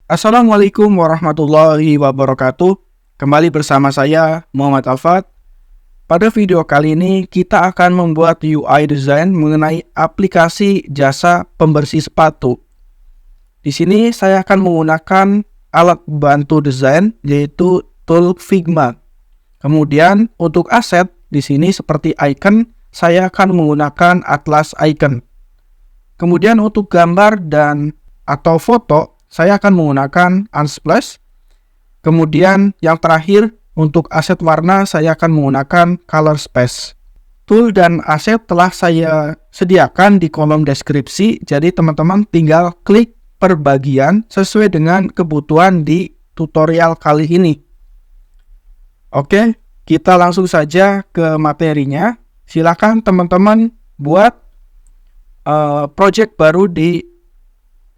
Assalamualaikum warahmatullahi wabarakatuh. Kembali bersama saya Muhammad Alfat. Pada video kali ini kita akan membuat UI design mengenai aplikasi jasa pembersih sepatu. Di sini saya akan menggunakan alat bantu desain yaitu tool Figma. Kemudian untuk aset di sini seperti icon saya akan menggunakan Atlas Icon. Kemudian untuk gambar dan atau foto saya akan menggunakan Unsplash. Kemudian yang terakhir untuk aset warna saya akan menggunakan Color Space. Tool dan aset telah saya sediakan di kolom deskripsi, jadi teman-teman tinggal klik per bagian sesuai dengan kebutuhan di tutorial kali ini. Oke, kita langsung saja ke materinya. Silakan teman-teman buat project baru di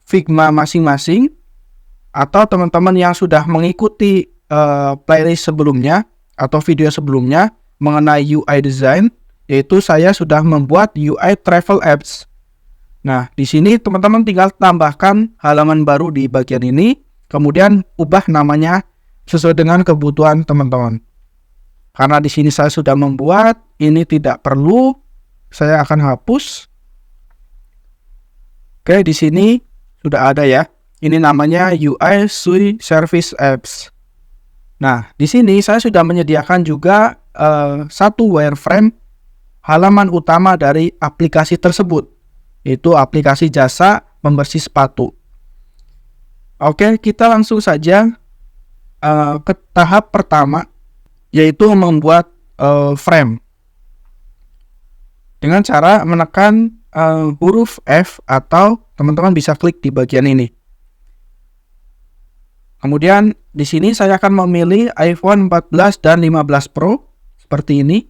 Figma masing-masing, atau teman-teman yang sudah mengikuti playlist sebelumnya atau video sebelumnya mengenai UI design, yaitu saya sudah membuat UI travel apps. Nah, di sini teman-teman tinggal tambahkan halaman baru di bagian ini, kemudian ubah namanya sesuai dengan kebutuhan teman-teman. Karena di sini saya sudah membuat, ini tidak perlu, saya akan hapus. Oke, di sini sudah ada ya. Ini namanya UI Service Apps. Nah, di sini saya sudah menyediakan juga satu wireframe halaman utama dari aplikasi tersebut, yaitu aplikasi jasa pembersih sepatu. Oke, kita langsung saja ke tahap pertama, yaitu membuat frame. Dengan cara menekan huruf F atau teman-teman bisa klik di bagian ini. Kemudian di sini saya akan memilih iPhone 14 dan 15 Pro seperti ini.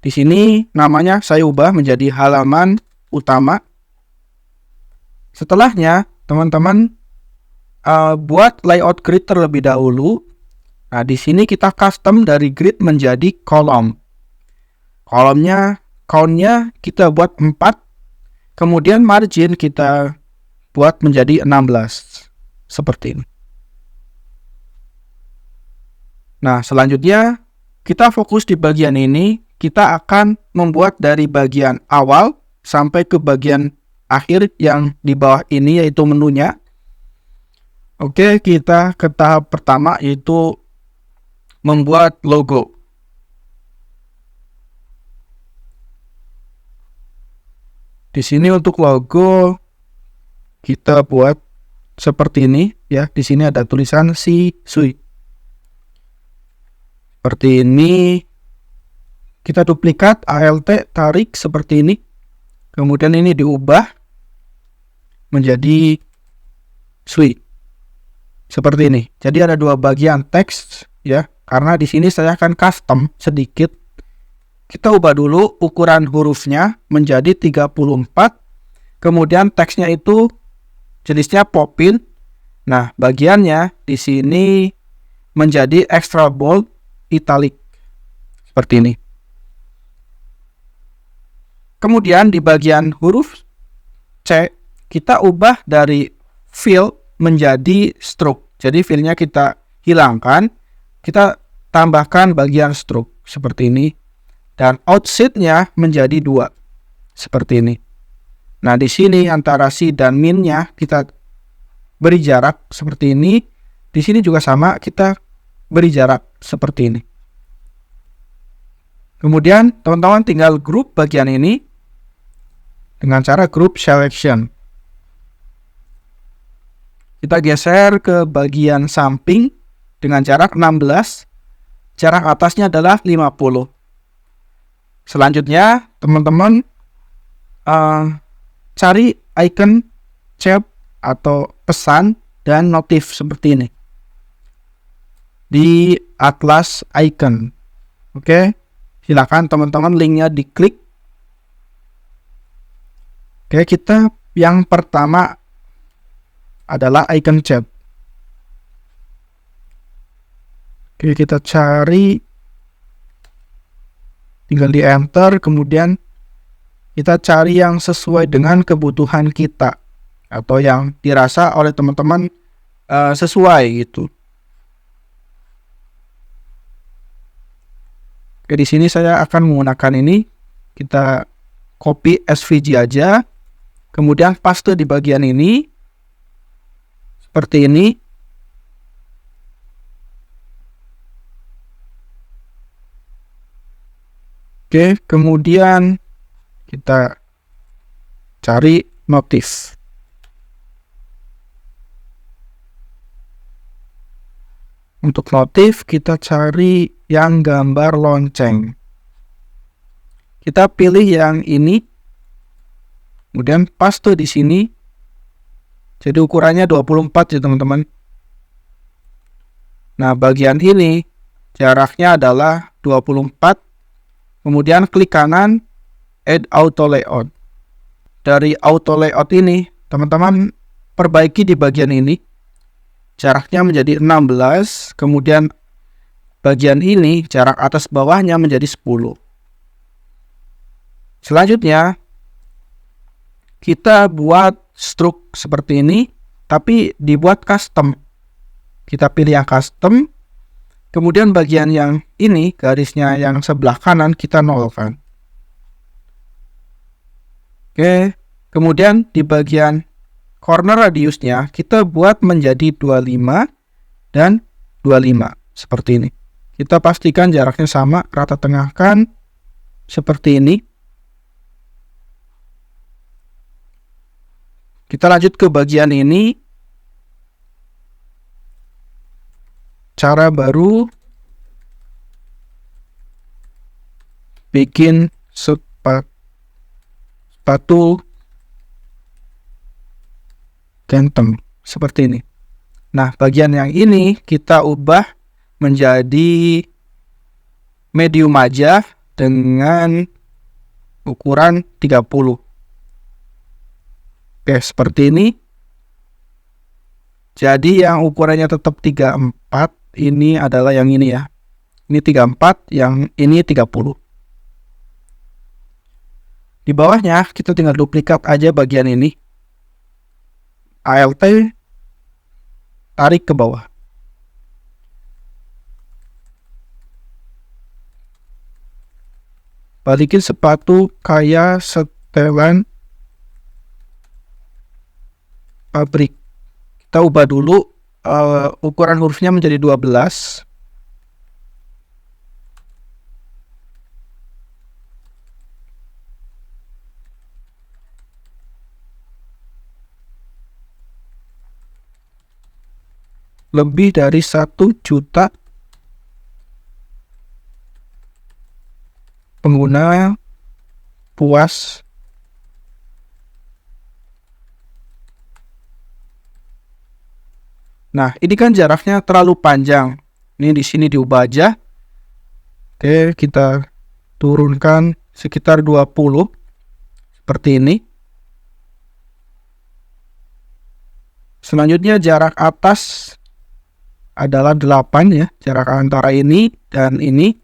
Di sini namanya saya ubah menjadi halaman utama. Setelahnya teman-teman buat layout grid terlebih dahulu. Nah, di sini kita custom dari grid menjadi kolom. Kolomnya count-nya kita buat 4. Kemudian margin kita buat menjadi 16. Seperti ini. Nah, selanjutnya kita fokus di bagian ini. Kita akan membuat dari bagian awal sampai ke bagian akhir yang di bawah ini, yaitu menunya. Oke, kita ke tahap pertama, yaitu membuat logo. Di sini untuk logo kita buat seperti ini ya. Di sini ada tulisan Shui. Seperti ini. Kita duplikat ALT, tarik seperti ini. Kemudian ini diubah menjadi Shui. Seperti ini. Jadi ada dua bagian teks ya. Karena di sini saya akan custom sedikit. Kita ubah dulu ukuran hurufnya menjadi 34. Kemudian teksnya itu jenisnya popin. Nah, bagiannya di sini menjadi extra bold italic. Seperti ini. Kemudian di bagian huruf C, kita ubah dari fill menjadi stroke. Jadi fill-nya kita hilangkan, kita tambahkan bagian stroke seperti ini. Dan outset-nya menjadi 2. Seperti ini. Nah, di sini antara si dan min-nya kita beri jarak seperti ini. Di sini juga sama, kita beri jarak seperti ini. Kemudian, teman-teman tinggal group bagian ini dengan cara group selection. Kita geser ke bagian samping dengan jarak 16. Jarak atasnya adalah 50. Selanjutnya, teman-teman cari icon chat atau pesan dan notif seperti ini di Atlas Icon. Oke, silakan teman-teman linknya diklik. Oke, kita yang pertama adalah icon chat. Oke, kita cari. Tinggal di enter, kemudian kita cari yang sesuai dengan kebutuhan kita atau yang dirasa oleh teman-teman sesuai gitu. Oke, di sini saya akan menggunakan ini. Kita copy SVG aja, kemudian paste di bagian ini seperti ini. Oke, kemudian kita cari motif. Untuk motif kita cari yang gambar lonceng. Kita pilih yang ini, kemudian paste di sini. Jadi ukurannya 24 ya teman-teman. Nah, bagian ini jaraknya adalah 24. Kemudian klik kanan, add auto layout. Dari auto layout ini, teman-teman perbaiki di bagian ini. Jaraknya menjadi 16, kemudian bagian ini jarak atas bawahnya menjadi 10. Selanjutnya, kita buat stroke seperti ini, tapi dibuat custom. Kita pilih yang custom, kemudian bagian yang ini, garisnya yang sebelah kanan, kita nolkan. Oke, kemudian di bagian corner radiusnya, kita buat menjadi 25 dan 25, seperti ini. Kita pastikan jaraknya sama, rata tengahkan, seperti ini. Kita lanjut ke bagian ini. Cara baru bikin sepatu Kentem seperti ini. Nah, bagian yang ini kita ubah menjadi medium aja dengan ukuran 30. Oke, seperti ini. Jadi yang ukurannya tetap 34, ini adalah yang ini ya. Ini 34, yang ini 30. Di bawahnya kita tinggal duplikat aja bagian ini. Alt, tarik ke bawah. Balikin sepatu kayak setelan pabrik. Kita ubah dulu ukuran hurufnya menjadi 12. Lebih dari 1 juta pengguna puas Nah, ini kan jaraknya terlalu panjang. Ini di sini diubah aja. Oke, kita turunkan sekitar 20. Seperti ini. Selanjutnya jarak atas adalah 8 ya. Jarak antara ini dan ini.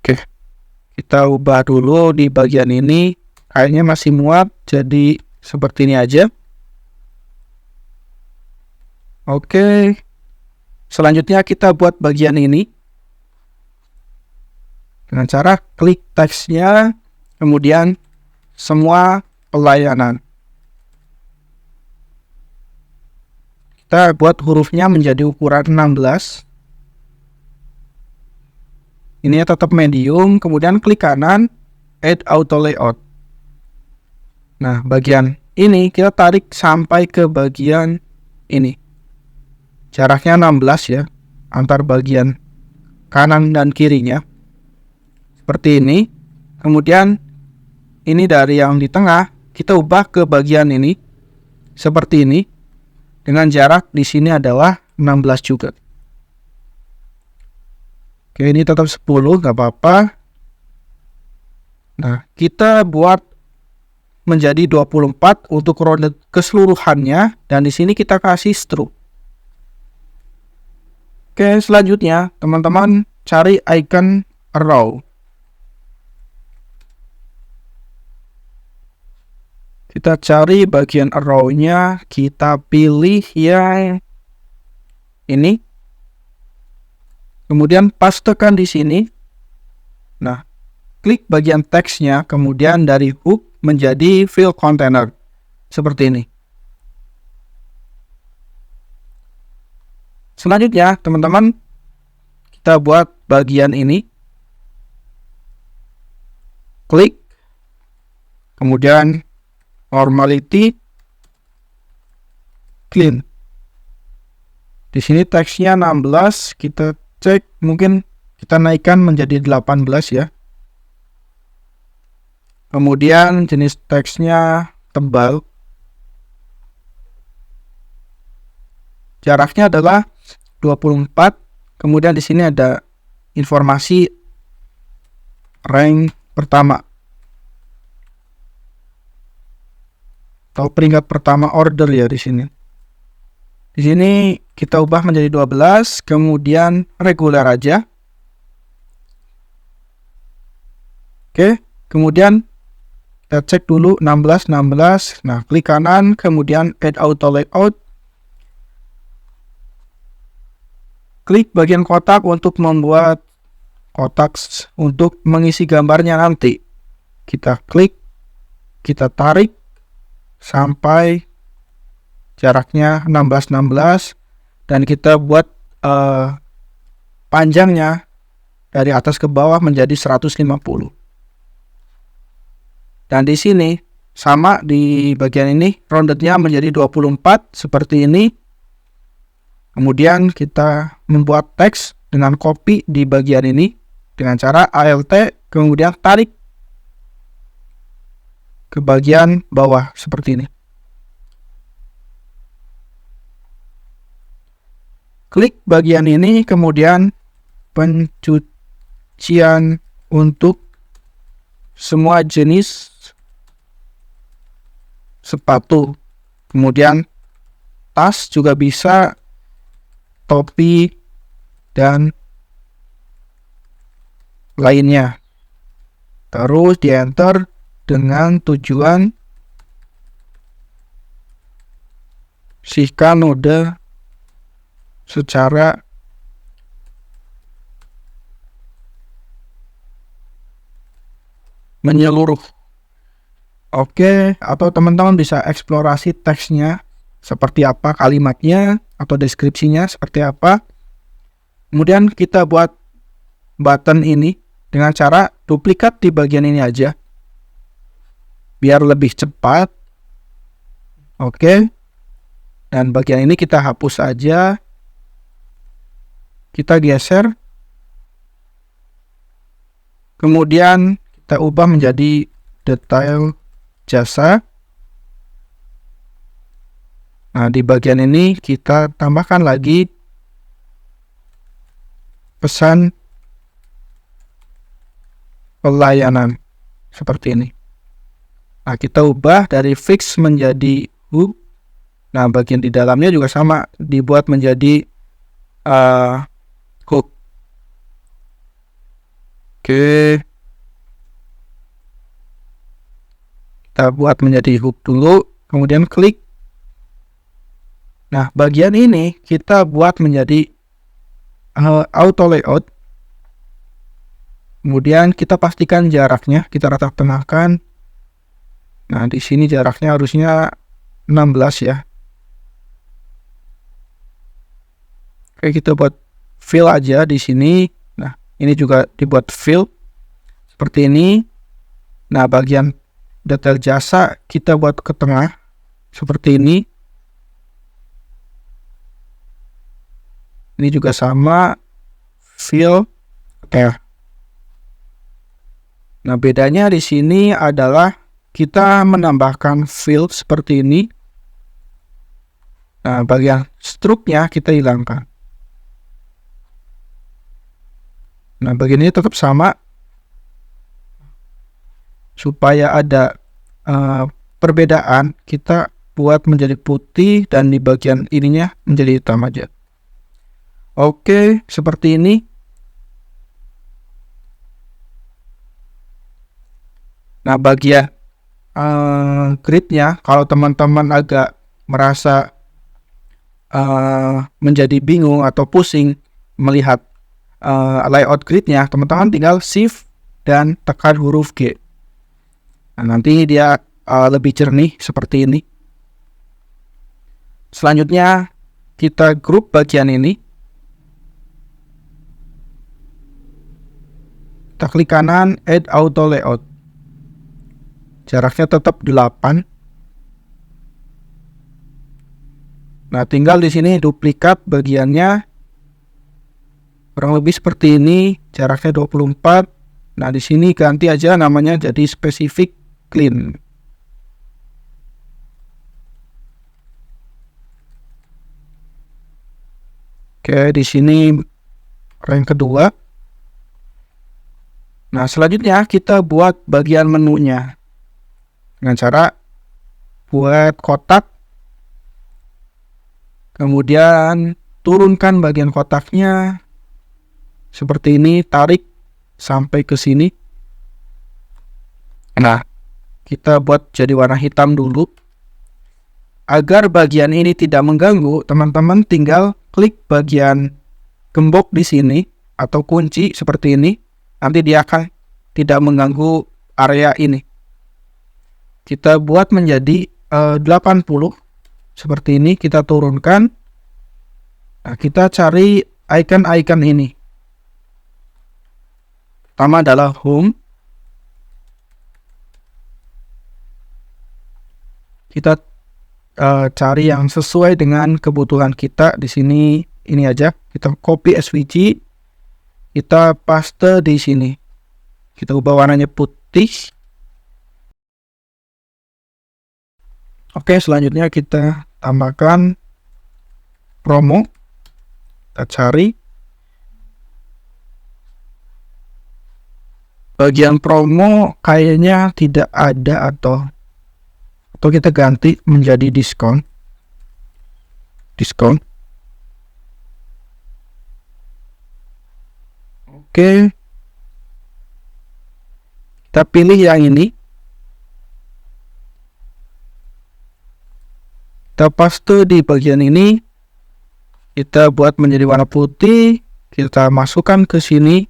Oke. Kita ubah dulu di bagian ini. Kayaknya masih muat, jadi seperti ini aja. Oke, selanjutnya kita buat bagian ini dengan cara klik teksnya, kemudian semua pelayanan. Kita buat hurufnya menjadi ukuran 16. Ini tetap medium, kemudian klik kanan, add auto layout. Nah, bagian ini kita tarik sampai ke bagian ini. Jaraknya 16 ya, antar bagian kanan dan kirinya. Seperti ini. Kemudian ini dari yang di tengah, kita ubah ke bagian ini. Seperti ini. Dengan jarak di sini adalah 16 juga. Oke, ini tetap 10, nggak apa-apa. Nah, kita buat menjadi 24 untuk ronde keseluruhannya. Dan di sini kita kasih stroke. Oke, selanjutnya teman-teman cari icon arrow. Kita cari bagian arrow-nya, kita pilih yang ini. Kemudian pastekan di sini. Nah, klik bagian teksnya, kemudian dari hook menjadi fill container. Seperti ini. Selanjutnya, teman-teman, kita buat bagian ini. Klik. Kemudian normality clean. Di sini teksnya 16, kita cek, mungkin kita naikkan menjadi 18 ya. Kemudian jenis teksnya tebal. Jaraknya adalah 24. Kemudian di sini ada informasi rank pertama. Atau peringkat pertama order ya di sini. Di sini kita ubah menjadi 12, kemudian reguler aja. Oke, kemudian kita cek dulu 16. Nah, klik kanan, kemudian add auto layout. Klik bagian kotak untuk membuat kotak untuk mengisi gambarnya nanti. Kita klik, kita tarik sampai jaraknya 16 dan kita buat panjangnya dari atas ke bawah menjadi 150. Dan di sini sama, di bagian ini roundednya menjadi 24 seperti ini. Kemudian kita membuat teks dengan copy di bagian ini dengan cara Alt, kemudian tarik ke bagian bawah seperti ini. Klik bagian ini, kemudian pencucian untuk semua jenis sepatu. Kemudian tas juga bisa, topi, dan lainnya. Terus di enter dengan tujuan sisihkan node secara menyeluruh. Oke, atau teman-teman bisa eksplorasi teksnya seperti apa, kalimatnya atau deskripsinya seperti apa. Kemudian kita buat button ini dengan cara duplikat di bagian ini aja biar lebih cepat. Oke, dan bagian ini kita hapus aja, kita geser, kemudian kita ubah menjadi detail jasa. Nah, di bagian ini kita tambahkan lagi pesan pelayanan seperti ini. Nah, kita ubah dari fix menjadi hook. Nah, bagian di dalamnya juga sama, dibuat menjadi hook. Oke, kita buat menjadi hook dulu, kemudian klik. Nah, bagian ini kita buat menjadi auto layout. Kemudian kita pastikan jaraknya, kita rata tengahkan. Nah, di sini jaraknya harusnya 16 ya. Oke, kita buat fill aja di sini. Nah, ini juga dibuat fill seperti ini. Nah, bagian detail jasa kita buat ke tengah seperti ini. Ini juga sama, fill. Oke. Nah, bedanya di sini adalah kita menambahkan fill seperti ini. Nah, bagian struknya kita hilangkan. Nah, bagian ini tetap sama. Supaya ada perbedaan, kita buat menjadi putih dan di bagian ininya menjadi hitam aja. Oke, seperti ini. Nah, bagian gridnya. Kalau teman-teman agak merasa menjadi bingung atau pusing melihat layout gridnya, teman-teman tinggal shift dan tekan huruf G. Nah, nanti dia lebih jernih seperti ini. Selanjutnya kita grup bagian ini. Kita klik kanan, add auto layout. Jaraknya tetap 8. Nah, tinggal di sini duplikat bagiannya. Kurang lebih seperti ini, jaraknya 24. Nah, di sini ganti aja namanya jadi specific clean. Oke, di sini yang kedua. Nah, selanjutnya kita buat bagian menunya dengan cara buat kotak, kemudian turunkan bagian kotaknya seperti ini, tarik sampai ke sini. Nah, kita buat jadi warna hitam dulu. Agar bagian ini tidak mengganggu, teman-teman tinggal klik bagian gembok di sini atau kunci seperti ini. Nanti dia akan tidak mengganggu area ini. Kita buat menjadi 80 seperti ini, kita turunkan. Nah, kita cari icon-icon ini. Pertama adalah home. Kita cari yang sesuai dengan kebutuhan kita. Di sini ini aja. Kita copy SVG. Kita paste di sini. Kita ubah warnanya putih. Oke, selanjutnya kita tambahkan promo. Kita cari bagian promo, kayaknya tidak ada, atau kita ganti menjadi diskon. Oke, kita pilih yang ini, kita paste di bagian ini, kita buat menjadi warna putih, kita masukkan ke sini,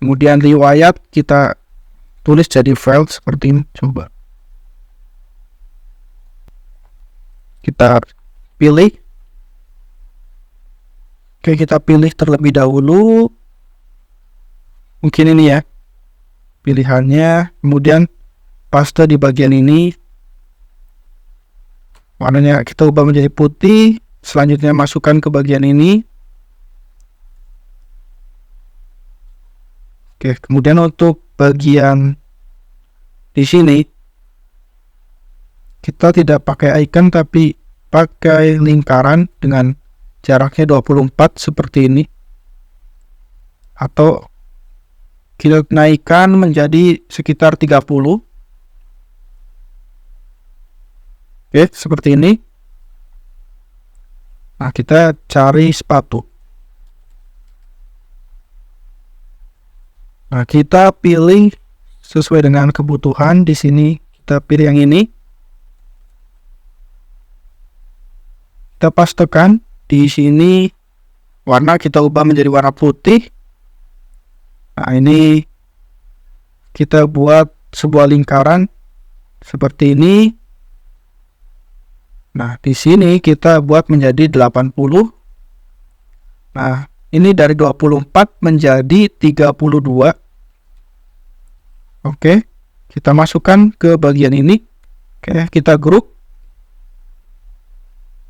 kemudian riwayat kita tulis jadi file seperti ini. Coba kita pilih. Oke, kita pilih terlebih dahulu, mungkin ini ya pilihannya, kemudian paste di bagian ini, warnanya kita ubah menjadi putih. Selanjutnya masukkan ke bagian ini. Oke, kemudian untuk bagian di sini kita tidak pakai icon tapi pakai lingkaran dengan jaraknya 24 seperti ini, atau kita naikkan menjadi sekitar 30. Oke, seperti ini. Nah, kita cari sepatu. Nah, kita pilih sesuai dengan kebutuhan. Di sini kita pilih yang ini. Kita pastekan di sini, warna kita ubah menjadi warna putih. Nah, ini kita buat sebuah lingkaran seperti ini. Nah, di sini kita buat menjadi 80. Nah, ini dari 24 menjadi 32. Oke, kita masukkan ke bagian ini. Oke, kita grup.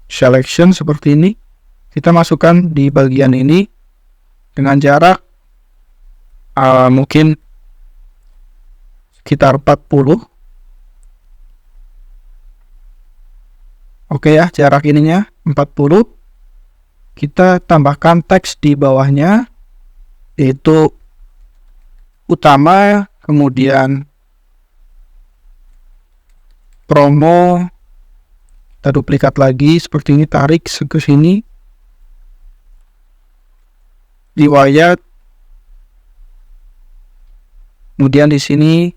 Selection seperti ini. Kita masukkan di bagian ini dengan jarak mungkin sekitar 40. Oke ya, jarak ininya 40. Kita tambahkan teks di bawahnya, yaitu utama, kemudian promo. Kita duplikat lagi seperti ini, tarik ke sini, riwayat, Kemudian di sini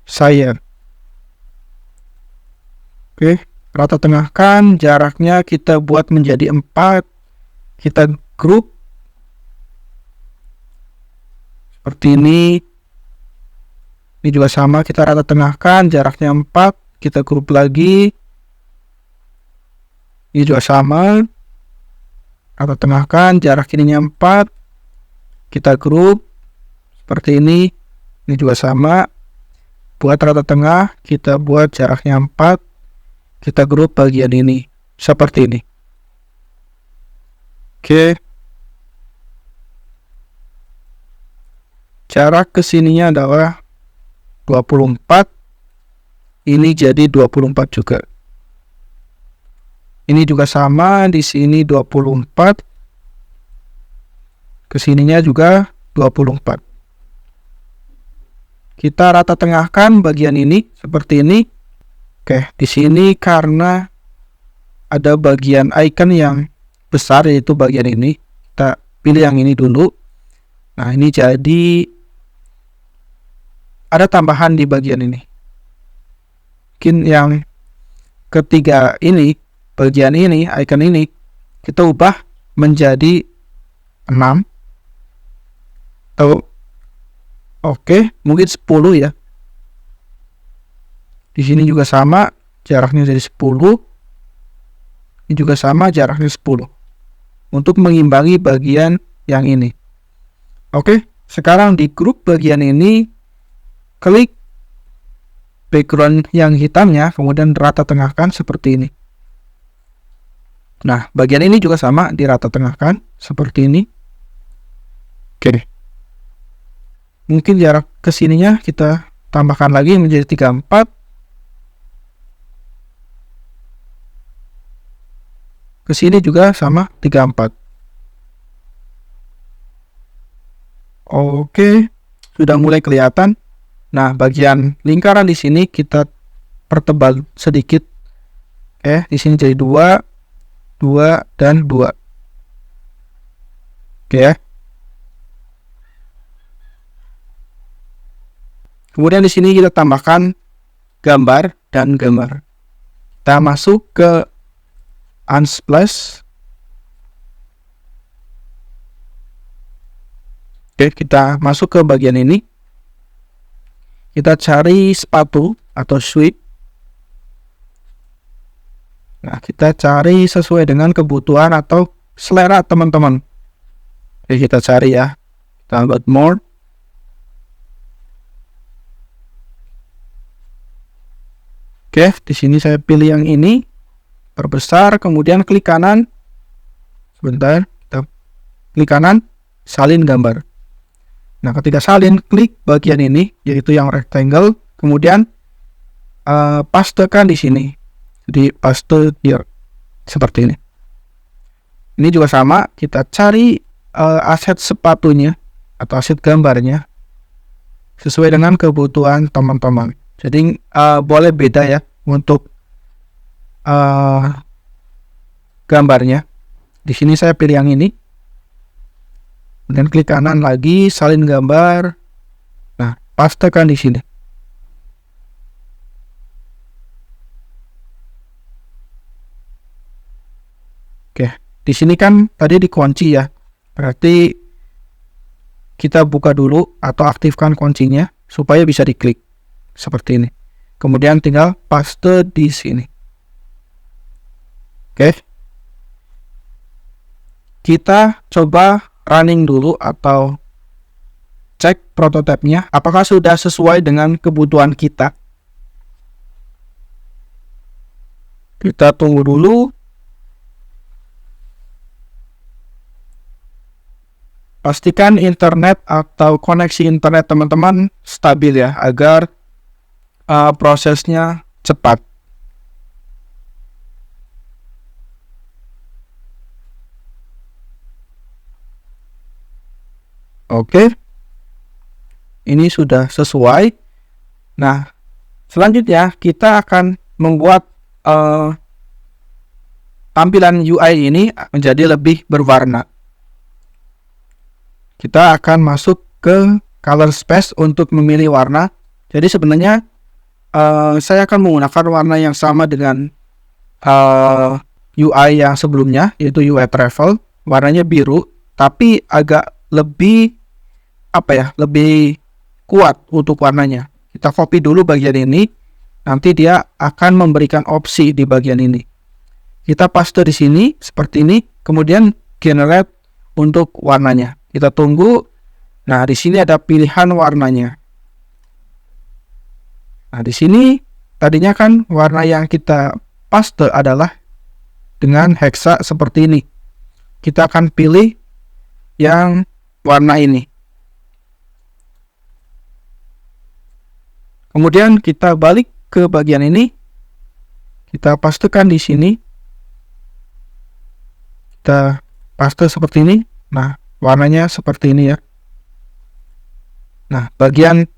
saya. Oke, rata tengahkan, jaraknya kita buat menjadi 4. Kita grup seperti ini. Ini juga sama, kita rata tengahkan, jaraknya 4. Kita grup lagi. Ini juga sama, rata tengahkan, jarak ininya 4. Kita grup seperti ini. Ini juga sama, buat rata tengah, kita buat jaraknya 4. Kita grup bagian ini seperti ini. Oke, jarak kesininya adalah 24. Ini jadi 24 juga. Ini juga sama, di sini 24. Kesininya juga 24. Kita rata tengahkan bagian ini seperti ini. Oke, di sini karena ada bagian icon yang besar, yaitu bagian ini. Kita pilih yang ini dulu. Nah, ini jadi ada tambahan di bagian ini. Mungkin yang ketiga ini, bagian ini, icon ini, kita ubah menjadi 6. Atau oke, mungkin 10 ya. Di sini juga sama, jaraknya jadi 10. Ini juga sama, jaraknya 10. Untuk mengimbangi bagian yang ini. Oke, sekarang di grup bagian ini, klik background yang hitamnya, kemudian rata tengahkan seperti ini. Nah, bagian ini juga sama, dirata tengahkan seperti ini. Oke. Mungkin jarak kesininya kita tambahkan lagi menjadi 34. Kesini juga sama, 34. Oke, sudah mulai kelihatan. Nah, bagian lingkaran di sini kita pertebal sedikit. Di sini jadi 2, 2, dan 2. Oke. Kemudian di sini kita tambahkan gambar dan gambar. Kita masuk ke Unsplash. Oke, kita masuk ke bagian ini. Kita cari sepatu atau sweep. Nah, kita cari sesuai dengan kebutuhan atau selera teman-teman. Oke, kita cari ya. Kita buat more. Oke, di sini saya pilih yang ini. Perbesar, kemudian klik kanan. Sebentar, kita klik kanan, salin gambar. Nah, ketika salin, klik bagian ini, yaitu yang rectangle, kemudian pastekan di sini. Jadi paste dia seperti ini. Ini juga sama, kita cari aset sepatunya atau aset gambarnya sesuai dengan kebutuhan teman-teman. Jadi boleh beda ya untuk gambarnya. Di sini saya pilih yang ini. Dan klik kanan lagi, salin gambar. Nah, pastekan di sini. Oke, di sini kan tadi dikunci ya. Berarti kita buka dulu atau aktifkan kuncinya supaya bisa diklik seperti ini. Kemudian tinggal paste di sini. Oke. Kita coba running dulu atau cek prototipenya apakah sudah sesuai dengan kebutuhan kita. Kita tunggu dulu. Pastikan internet atau koneksi internet teman-teman stabil ya, agar prosesnya cepat. Oke, ini sudah sesuai. Nah, selanjutnya kita akan membuat tampilan UI ini menjadi lebih berwarna. Kita akan masuk ke color space untuk memilih warna. Jadi sebenarnya saya akan menggunakan warna yang sama dengan UI yang sebelumnya, yaitu UI travel. Warnanya biru, tapi agak lebih lebih kuat untuk warnanya. Kita copy dulu bagian ini, nanti dia akan memberikan opsi di bagian ini. Kita paste di sini seperti ini, kemudian generate untuk warnanya. Kita tunggu. Nah, di sini ada pilihan warnanya. Nah, di sini tadinya kan warna yang kita paste adalah dengan hexa seperti ini. Kita akan pilih yang warna ini. Kemudian kita balik ke bagian ini. Kita pastekan di sini. Kita paste seperti ini. Nah, warnanya seperti ini ya. Nah, bagian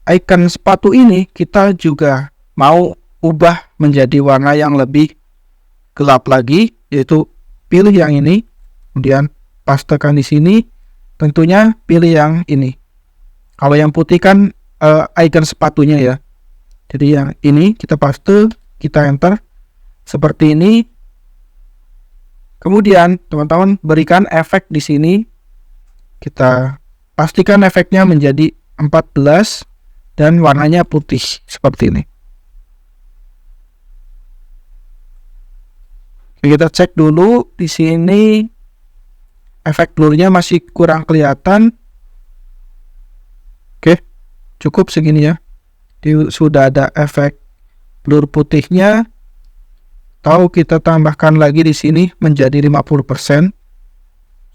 icon sepatu ini kita juga mau ubah menjadi warna yang lebih gelap lagi, yaitu pilih yang ini, kemudian pastekan di sini. Tentunya pilih yang ini. Kalau yang putih kan icon sepatunya ya. Jadi yang ini kita paste, kita enter seperti ini. Kemudian teman-teman berikan efek di sini. Kita pastikan efeknya menjadi 14 dan warnanya putih seperti ini. Kita cek dulu di sini efek blurnya masih kurang kelihatan. Oke, cukup segini ya. Sudah ada efek blur putihnya. Atau kita tambahkan lagi di sini menjadi 50%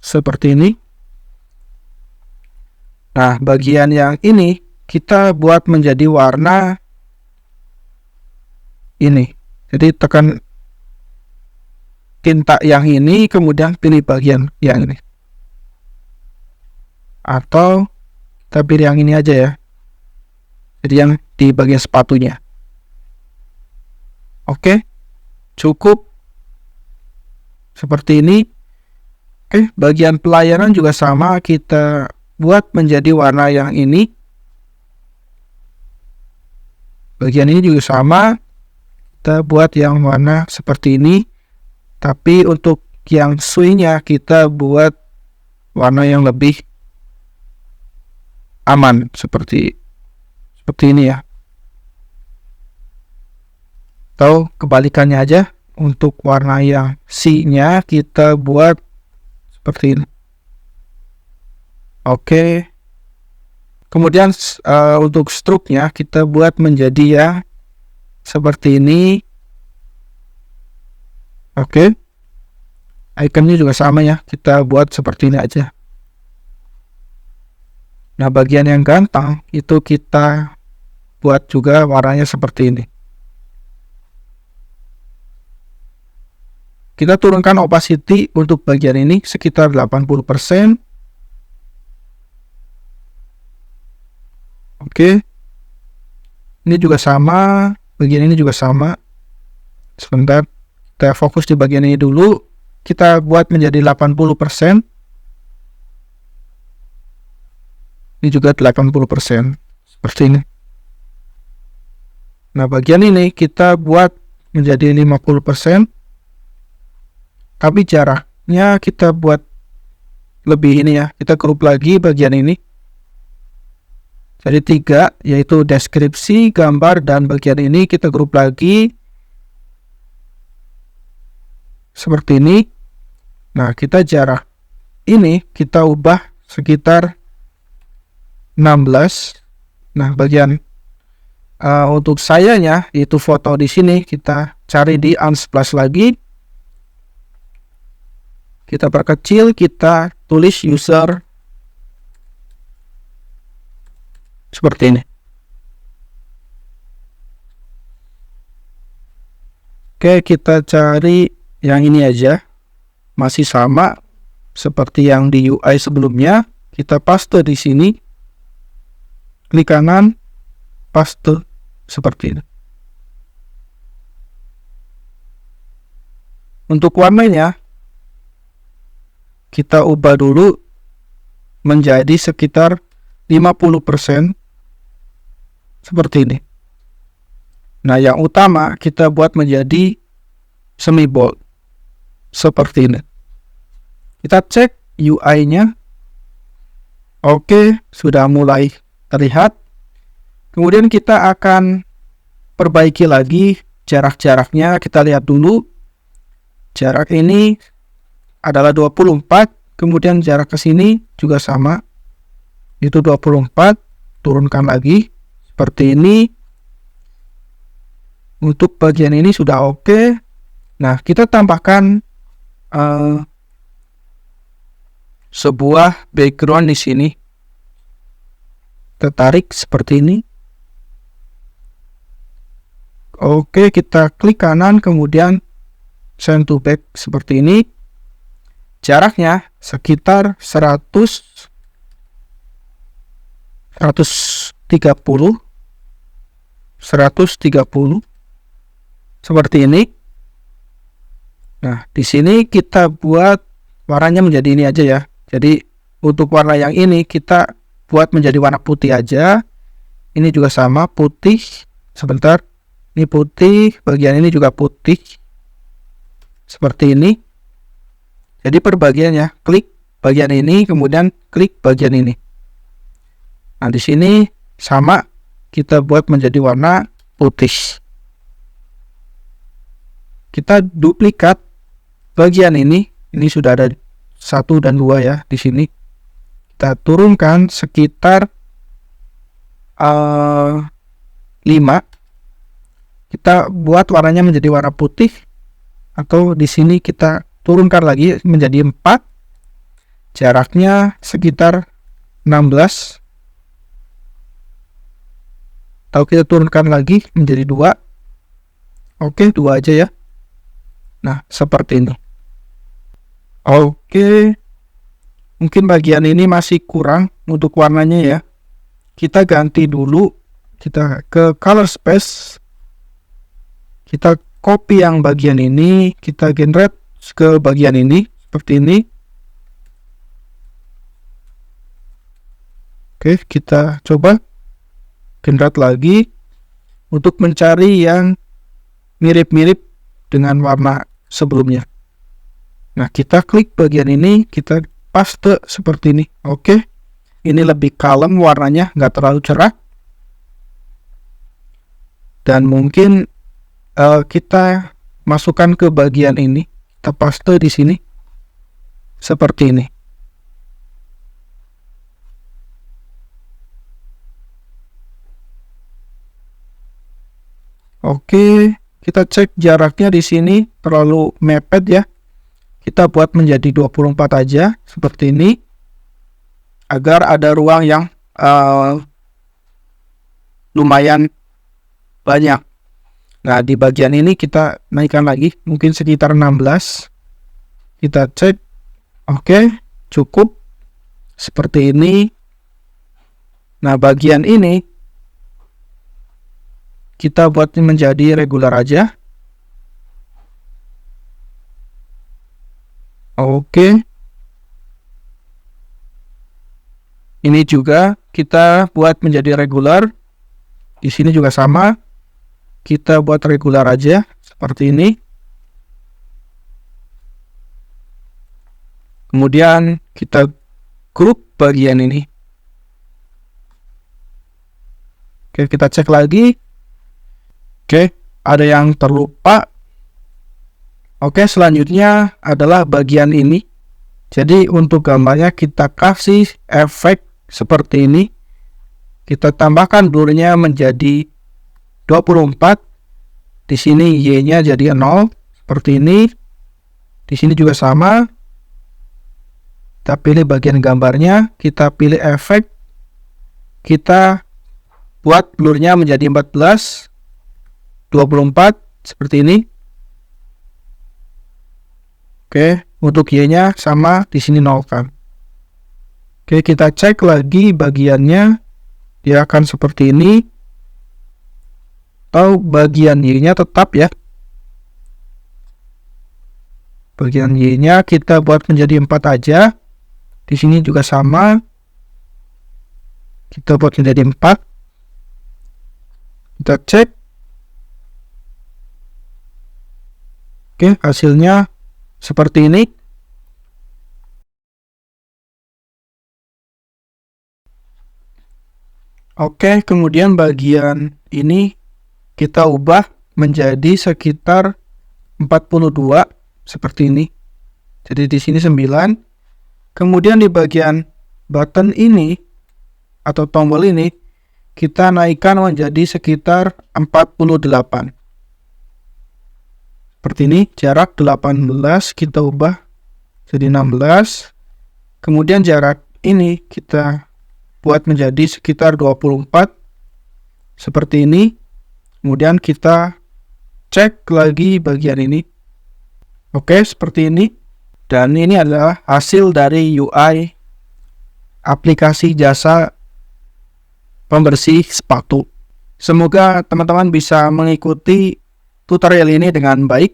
seperti ini. Nah, bagian yang ini kita buat menjadi warna ini. Jadi tekan tinta yang ini, kemudian pilih bagian yang ini. Atau kita pilih yang ini aja ya. Jadi yang di bagian sepatunya. Oke, cukup seperti ini. Oke, bagian pelayanan juga sama, kita buat menjadi warna yang ini. Bagian ini juga sama, kita buat yang warna seperti ini. Tapi untuk yang swing-nya kita buat warna yang lebih aman seperti ini ya. Atau kebalikannya aja, untuk warna yang C-nya kita buat seperti ini. Oke. Kemudian untuk stroke-nya kita buat menjadi yang seperti ini. Oke. Ikonnya juga sama ya, kita buat seperti ini aja. Nah, bagian yang gantang itu kita buat juga warnanya seperti ini. Kita turunkan opacity untuk bagian ini sekitar 80%. Oke. Ini juga sama, bagian ini juga sama. Sebentar, kita fokus di bagian ini dulu. Kita buat menjadi 80%. Ini juga 80%. Seperti ini. Nah, bagian ini kita buat menjadi 50%. Tapi jaraknya kita buat lebih ini ya. Kita grup lagi bagian ini. Jadi 3, yaitu deskripsi, gambar, dan bagian ini kita grup lagi seperti ini. Nah, kita jarak ini kita ubah sekitar 16. Nah, bagian untuk sayanya, yaitu foto di sini, kita cari di unsplash lagi. Kita perkecil, kita tulis user seperti ini. Oke, kita cari yang ini aja. Masih sama seperti yang di UI sebelumnya. Kita paste di sini. Klik kanan, paste seperti ini. Untuk warnanya kita ubah dulu menjadi sekitar 50% seperti ini. Nah, yang utama kita buat menjadi semi bold seperti ini. Kita cek UI-nya. Oke, sudah mulai terlihat. Kemudian kita akan perbaiki lagi jarak-jaraknya. Kita lihat dulu. Jarak ini adalah 24. Kemudian jarak ke sini juga sama. Itu 24. Turunkan lagi. Seperti ini. Untuk bagian ini sudah oke. Nah, kita tambahkan sebuah background di sini. Tertarik seperti ini. Oke, kita klik kanan, kemudian send to back seperti ini. Jaraknya sekitar 130 seperti ini. Nah, di sini kita buat warnanya menjadi ini aja ya. Jadi untuk warna yang ini kita buat menjadi warna putih aja. Ini juga sama, putih. Sebentar. Ini putih, bagian ini juga putih. Seperti ini. Jadi per bagiannya, klik bagian ini, kemudian klik bagian ini. Nah, di sini sama, kita buat menjadi warna putih. Kita duplikat bagian ini sudah ada 1 dan 2 ya di sini. Kita turunkan sekitar 5. Kita buat warnanya menjadi warna putih, atau di sini kita turunkan lagi menjadi 4. Jaraknya sekitar 16. Atau kita turunkan lagi menjadi 2. Oke, 2 aja ya. Nah, seperti ini. Oke. Mungkin bagian ini masih kurang untuk warnanya ya. Kita ganti dulu. Kita ke color space. Kita copy yang bagian ini, kita generate ke bagian ini seperti ini. Oke, kita coba generate lagi untuk mencari yang mirip-mirip dengan warna sebelumnya. Nah, kita klik bagian ini, kita paste seperti ini. Oke, ini lebih kalem warnanya, nggak terlalu cerah. Dan mungkin kita masukkan ke bagian ini, kita paste di sini seperti ini. Oke, kita cek jaraknya di sini terlalu mepet ya. Kita buat menjadi 24 aja seperti ini agar ada ruang yang lumayan banyak. Nah, di bagian ini kita naikkan lagi, mungkin sekitar 16. Kita cek. Oke, cukup. Seperti ini. Nah, bagian ini kita buat menjadi regular aja. Oke. Ini juga kita buat menjadi regular. Di sini juga sama. Kita buat regular aja seperti ini. Kemudian kita grup bagian ini. Oke, kita cek lagi. Oke, ada yang terlupa. Oke, selanjutnya adalah bagian ini. Jadi untuk gambarnya kita kasih efek seperti ini. Kita tambahkan blurnya menjadi 24. Di sini Y-nya jadi 0 seperti ini. Di sini juga sama. Kita pilih bagian gambarnya, kita pilih efek. Kita buat blurnya menjadi 14, 24 seperti ini. Oke, untuk Y-nya sama, di sini 0 kan. Oke, kita cek lagi bagiannya. Dia akan seperti ini. Atau bagian Y-nya tetap ya. Bagian Y-nya kita buat menjadi 4 aja. Di sini juga sama. Kita buat menjadi 4. Kita cek. Oke, hasilnya seperti ini. Oke, kemudian bagian ini kita ubah menjadi sekitar 42 seperti ini. Jadi di sini 9. Kemudian di bagian button ini atau tombol ini kita naikkan menjadi sekitar 48. Seperti ini, jarak 18 kita ubah jadi 16. Kemudian jarak ini kita buat menjadi sekitar 24. Seperti ini. Kemudian kita cek lagi bagian ini. Oke, seperti ini. Dan ini adalah hasil dari UI aplikasi jasa pembersih sepatu. Semoga teman-teman bisa mengikuti tutorial ini dengan baik.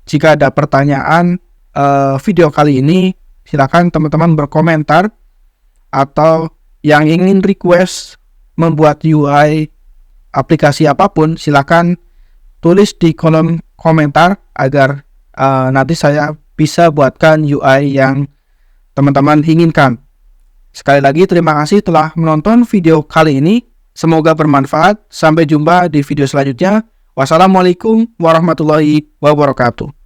Jika ada pertanyaan video kali ini, silakan teman-teman berkomentar, atau yang ingin request membuat UI aplikasi apapun, silakan tulis di kolom komentar agar nanti saya bisa buatkan UI yang teman-teman inginkan. Sekali lagi terima kasih telah menonton video kali ini. Semoga bermanfaat. Sampai jumpa di video selanjutnya. Wassalamualaikum warahmatullahi wabarakatuh.